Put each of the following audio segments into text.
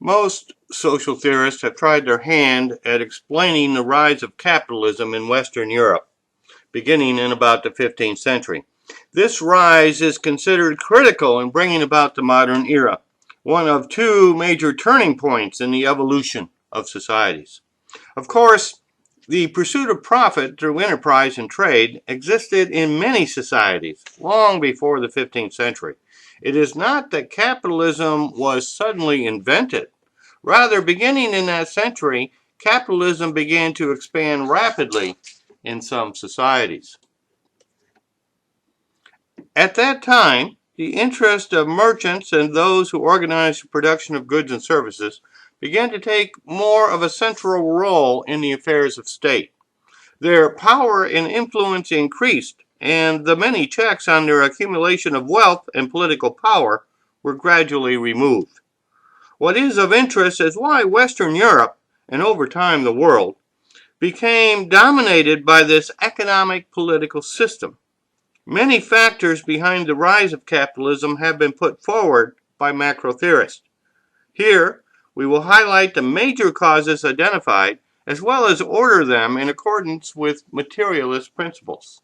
Most social theorists have tried their hand at explaining the rise of capitalism in Western Europe, beginning in about the 15th century. This rise is considered critical in bringing about the modern era, one of two major turning points in the evolution of societies. Of course, the pursuit of profit through enterprise and trade existed in many societies long before the 15th century. It is not that capitalism was suddenly invented. Rather, beginning in that century, capitalism began to expand rapidly in some societies. At that time, the interest of merchants and those who organized the production of goods and services began to take more of a central role in the affairs of state. Their power and influence increased, and the many checks on their accumulation of wealth and political power were gradually removed. What is of interest is why Western Europe, and over time the world, became dominated by this economic political system. Many factors behind the rise of capitalism have been put forward by macro theorists. Here, we will highlight the major causes identified as well as order them in accordance with materialist principles.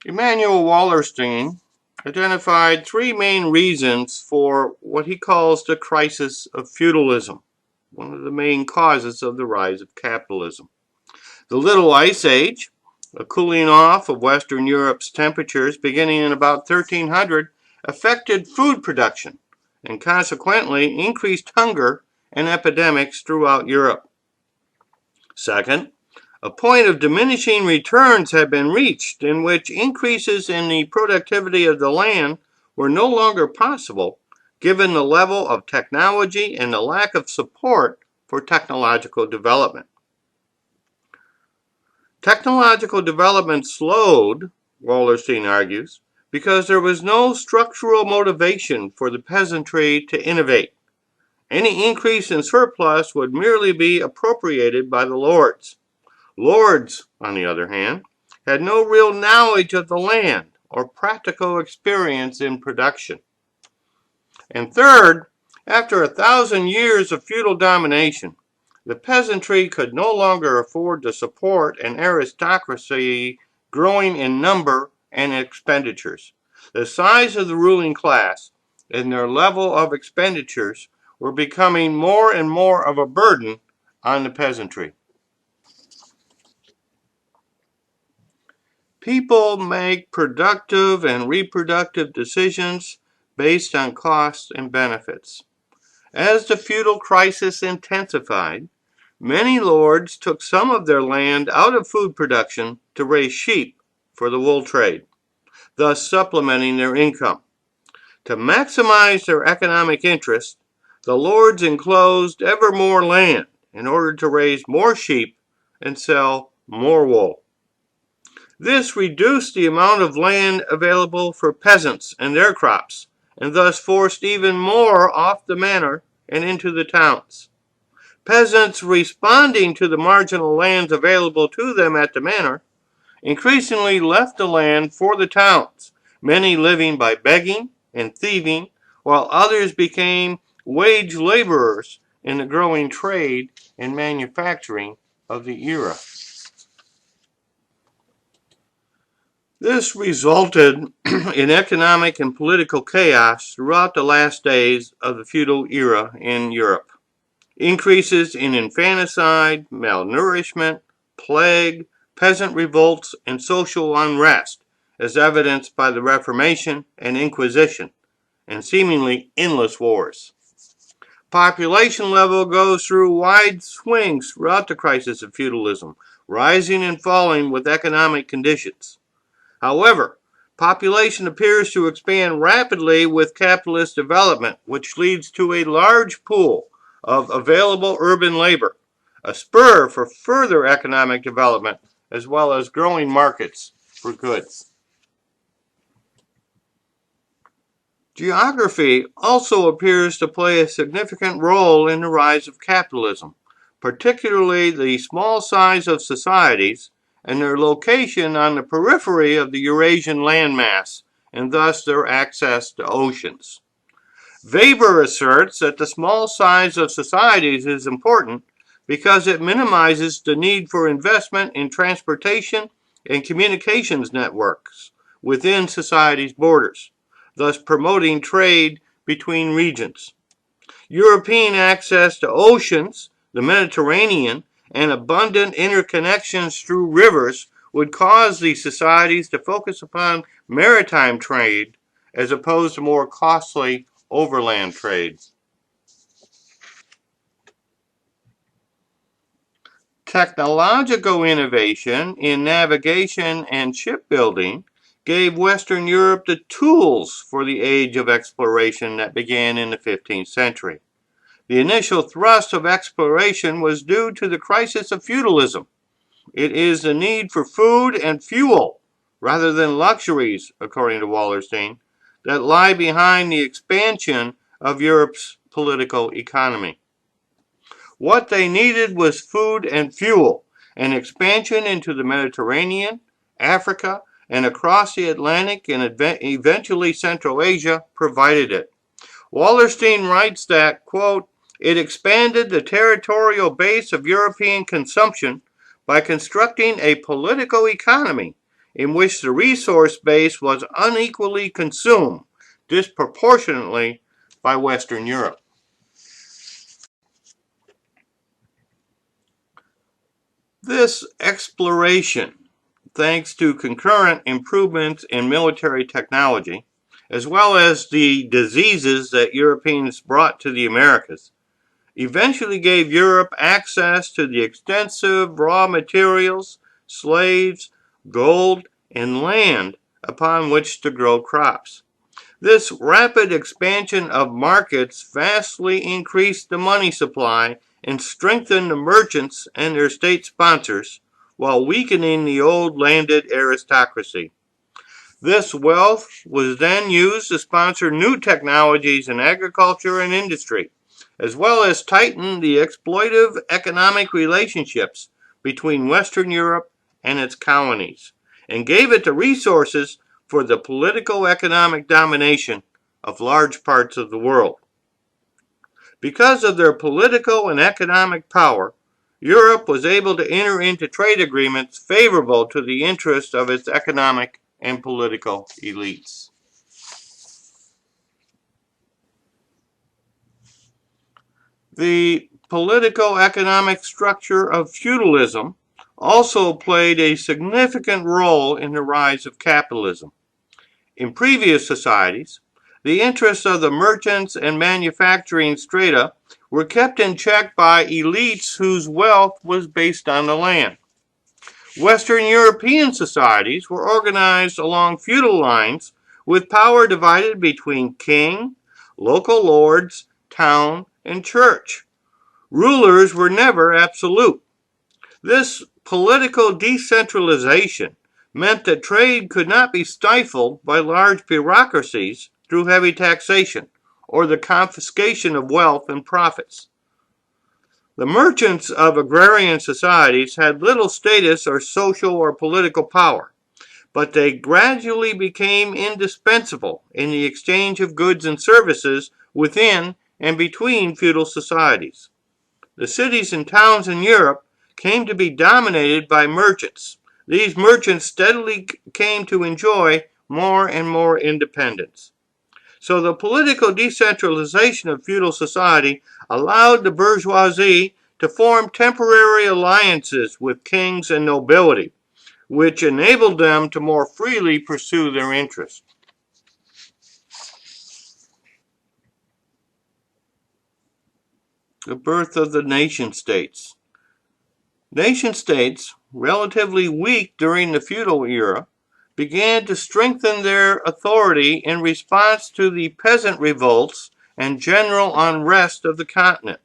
Emanuel Wallerstein identified three main reasons for what he calls the crisis of feudalism, one of the main causes of the rise of capitalism. The Little Ice Age, a cooling off of Western Europe's temperatures beginning in about 1300, affected food production and consequently increased hunger and epidemics throughout Europe. Second, a point of diminishing returns had been reached in which increases in the productivity of the land were no longer possible given the level of technology and the lack of support for technological development. Technological development slowed, Wallerstein argues, because there was no structural motivation for the peasantry to innovate. Any increase in surplus would merely be appropriated by the lords. Lords, on the other hand, had no real knowledge of the land or practical experience in production. And third, after 1,000 years of feudal domination, the peasantry could no longer afford to support an aristocracy growing in number and expenditures. The size of the ruling class and their level of expenditures were becoming more and more of a burden on the peasantry. People make productive and reproductive decisions based on costs and benefits. As the feudal crisis intensified, many lords took some of their land out of food production to raise sheep for the wool trade, thus supplementing their income. To maximize their economic interest, the lords enclosed ever more land in order to raise more sheep and sell more wool. This reduced the amount of land available for peasants and their crops, and thus forced even more off the manor and into the towns. Peasants responding to the marginal lands available to them at the manor increasingly left the land for the towns, many living by begging and thieving, while others became wage laborers in the growing trade and manufacturing of the era. This resulted in economic and political chaos throughout the last days of the feudal era in Europe. Increases in infanticide, malnourishment, plague, peasant revolts, and social unrest, as evidenced by the Reformation and Inquisition, and seemingly endless wars. Population level goes through wide swings throughout the crisis of feudalism, rising and falling with economic conditions. However, population appears to expand rapidly with capitalist development, which leads to a large pool of available urban labor, a spur for further economic development, as well as growing markets for goods. Geography also appears to play a significant role in the rise of capitalism, particularly the small size of societies and their location on the periphery of the Eurasian landmass, and thus their access to oceans. Weber asserts that the small size of societies is important because it minimizes the need for investment in transportation and communications networks within society's borders, thus promoting trade between regions. European access to oceans, the Mediterranean, and abundant interconnections through rivers would cause these societies to focus upon maritime trade as opposed to more costly overland trade. Technological innovation in navigation and shipbuilding gave Western Europe the tools for the age of exploration that began in the 15th century. The initial thrust of exploration was due to the crisis of feudalism. It is the need for food and fuel, rather than luxuries, according to Wallerstein, that lie behind the expansion of Europe's political economy. What they needed was food and fuel, and expansion into the Mediterranean, Africa, and across the Atlantic and eventually Central Asia provided it. Wallerstein writes that, quote, it expanded the territorial base of European consumption by constructing a political economy in which the resource base was unequally consumed disproportionately by Western Europe. This exploration, thanks to concurrent improvements in military technology, as well as the diseases that Europeans brought to the Americas, eventually gave Europe access to the extensive raw materials, slaves, gold, and land upon which to grow crops. This rapid expansion of markets vastly increased the money supply and strengthened the merchants and their state sponsors, while weakening the old landed aristocracy. This wealth was then used to sponsor new technologies in agriculture and industry, as well as tighten the exploitive economic relationships between Western Europe and its colonies, and gave it the resources for the political economic domination of large parts of the world. Because of their political and economic power, Europe was able to enter into trade agreements favorable to the interests of its economic and political elites. The political economic structure of feudalism also played a significant role in the rise of capitalism. In previous societies, the interests of the merchants and manufacturing strata were kept in check by elites whose wealth was based on the land. Western European societies were organized along feudal lines with power divided between king, local lords, town, and church. Rulers were never absolute. This political decentralization meant that trade could not be stifled by large bureaucracies through heavy taxation or the confiscation of wealth and profits. The merchants of agrarian societies had little status or social or political power, but they gradually became indispensable in the exchange of goods and services within and between feudal societies. The cities and towns in Europe came to be dominated by merchants. These merchants steadily came to enjoy more and more independence. So the political decentralization of feudal society allowed the bourgeoisie to form temporary alliances with kings and nobility, which enabled them to more freely pursue their interests. The birth of the nation-states. Nation-states, relatively weak during the feudal era, began to strengthen their authority in response to the peasant revolts and general unrest of the continent.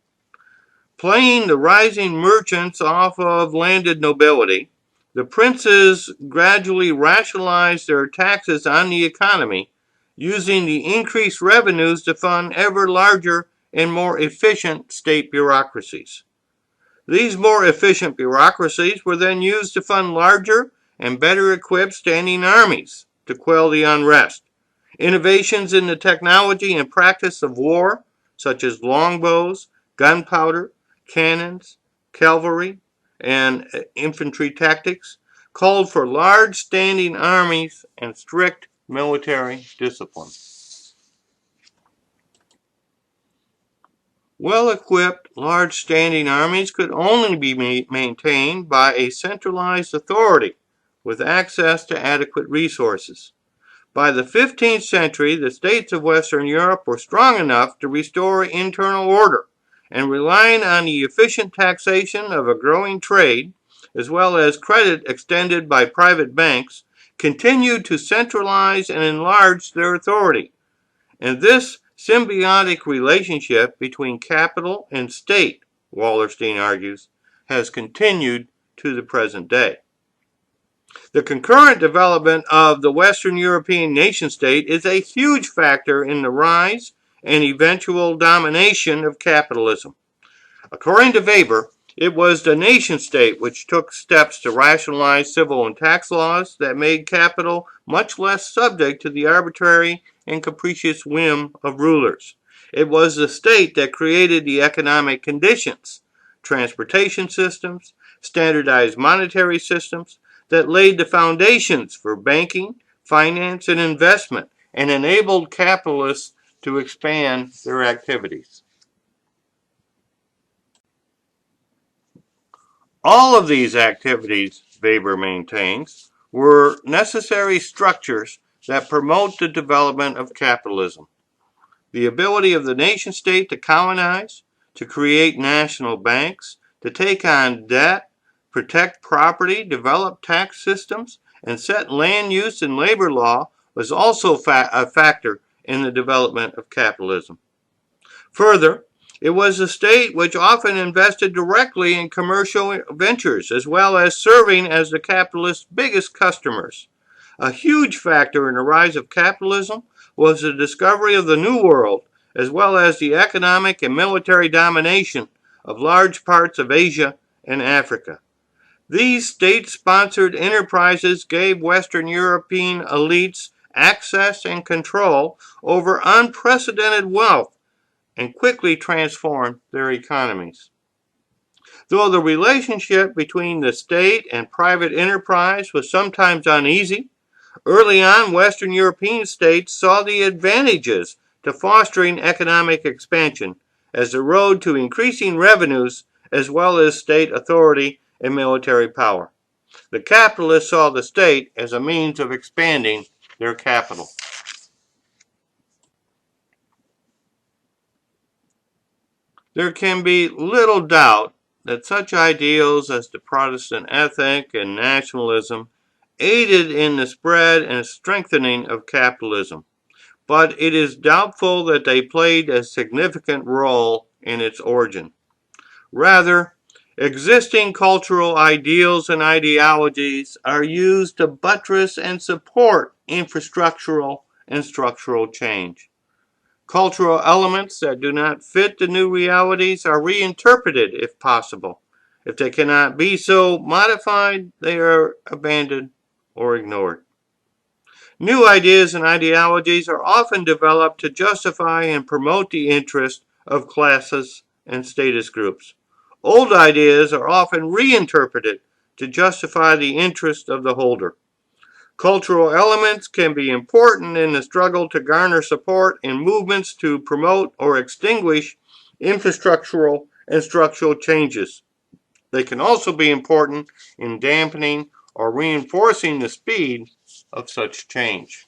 Playing the rising merchants off of landed nobility, the princes gradually rationalized their taxes on the economy, using the increased revenues to fund ever larger and more efficient state bureaucracies. These more efficient bureaucracies were then used to fund larger and better equipped standing armies to quell the unrest, Innovations in the technology and practice of war, such as longbows, gunpowder, cannons, cavalry, and infantry tactics, called for large standing armies and strict military discipline. Well-equipped, large standing armies could only be maintained by a centralized authority with access to adequate resources. By the 15th century, the states of Western Europe were strong enough to restore internal order, and relying on the efficient taxation of a growing trade, as well as credit extended by private banks, continued to centralize and enlarge their authority. And this symbiotic relationship between capital and state, Wallerstein argues, has continued to the present day. The concurrent development of the Western European nation-state is a huge factor in the rise and eventual domination of capitalism. According to Weber, it was the nation-state which took steps to rationalize civil and tax laws that made capital much less subject to the arbitrary and capricious whim of rulers. It was the state that created the economic conditions, transportation systems, standardized monetary systems, that laid the foundations for banking, finance, and investment, and enabled capitalists to expand their activities. All of these activities, Weber maintains, were necessary structures that promote the development of capitalism. The ability of the nation-state to colonize, to create national banks, to take on debt, protect property, develop tax systems, and set land use and labor law was also a factor in the development of capitalism. Further, it was the state which often invested directly in commercial ventures, as well as serving as the capitalist's biggest customers. A huge factor in the rise of capitalism was the discovery of the New World, as well as the economic and military domination of large parts of Asia and Africa. These state-sponsored enterprises gave Western European elites access and control over unprecedented wealth and quickly transformed their economies. Though the relationship between the state and private enterprise was sometimes uneasy, early on Western European states saw the advantages to fostering economic expansion as the road to increasing revenues as well as state authority and military power. The capitalists saw the state as a means of expanding their capital. There can be little doubt that such ideals as the Protestant ethic and nationalism aided in the spread and strengthening of capitalism, but it is doubtful that they played a significant role in its origin. Rather, existing cultural ideals and ideologies are used to buttress and support infrastructural and structural change. Cultural elements that do not fit the new realities are reinterpreted if possible. If they cannot be so modified, they are abandoned or ignored. New ideas and ideologies are often developed to justify and promote the interest of classes and status groups. Old ideas are often reinterpreted to justify the interest of the holder. Cultural elements can be important in the struggle to garner support in movements to promote or extinguish infrastructural and structural changes. They can also be important in dampening or reinforcing the speed of such change.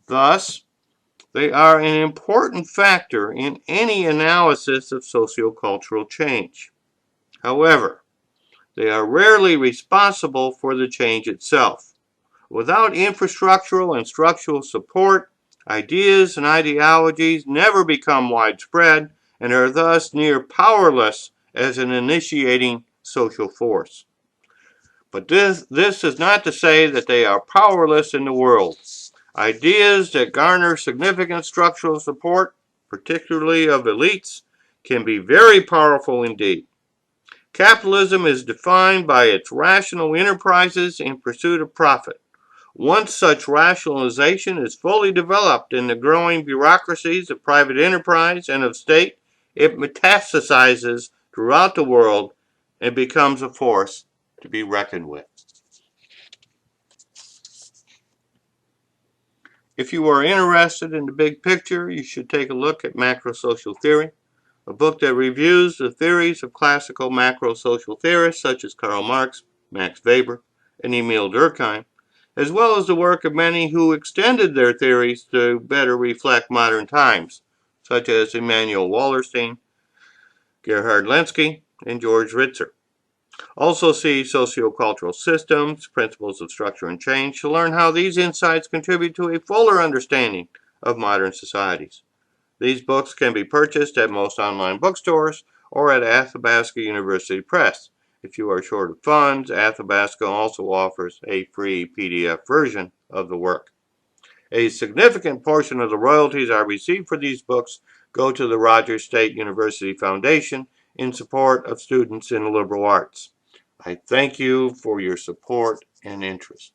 Thus, they are an important factor in any analysis of sociocultural change. However, they are rarely responsible for the change itself. Without infrastructural and structural support, ideas and ideologies never become widespread and are thus near powerless as an initiating social force. But this is not to say that they are powerless in the world. Ideas that garner significant structural support, particularly of elites, can be very powerful indeed. Capitalism is defined by its rational enterprises in pursuit of profit. Once such rationalization is fully developed in the growing bureaucracies of private enterprise and of state, it metastasizes throughout the world and becomes a force to be reckoned with. If you are interested in the big picture, you should take a look at Macro-Social Theory, a book that reviews the theories of classical macro-social theorists such as Karl Marx, Max Weber, and Emil Durkheim, as well as the work of many who extended their theories to better reflect modern times, such as Immanuel Wallerstein, Gerhard Lenski, and George Ritzer. Also see Sociocultural Systems, Principles of Structure and Change to learn how these insights contribute to a fuller understanding of modern societies. These books can be purchased at most online bookstores or at Athabasca University Press. If you are short of funds, Athabasca also offers a free PDF version of the work. A significant portion of the royalties I receive for these books go to the Rogers State University Foundation in support of students in the liberal arts. I thank you for your support and interest.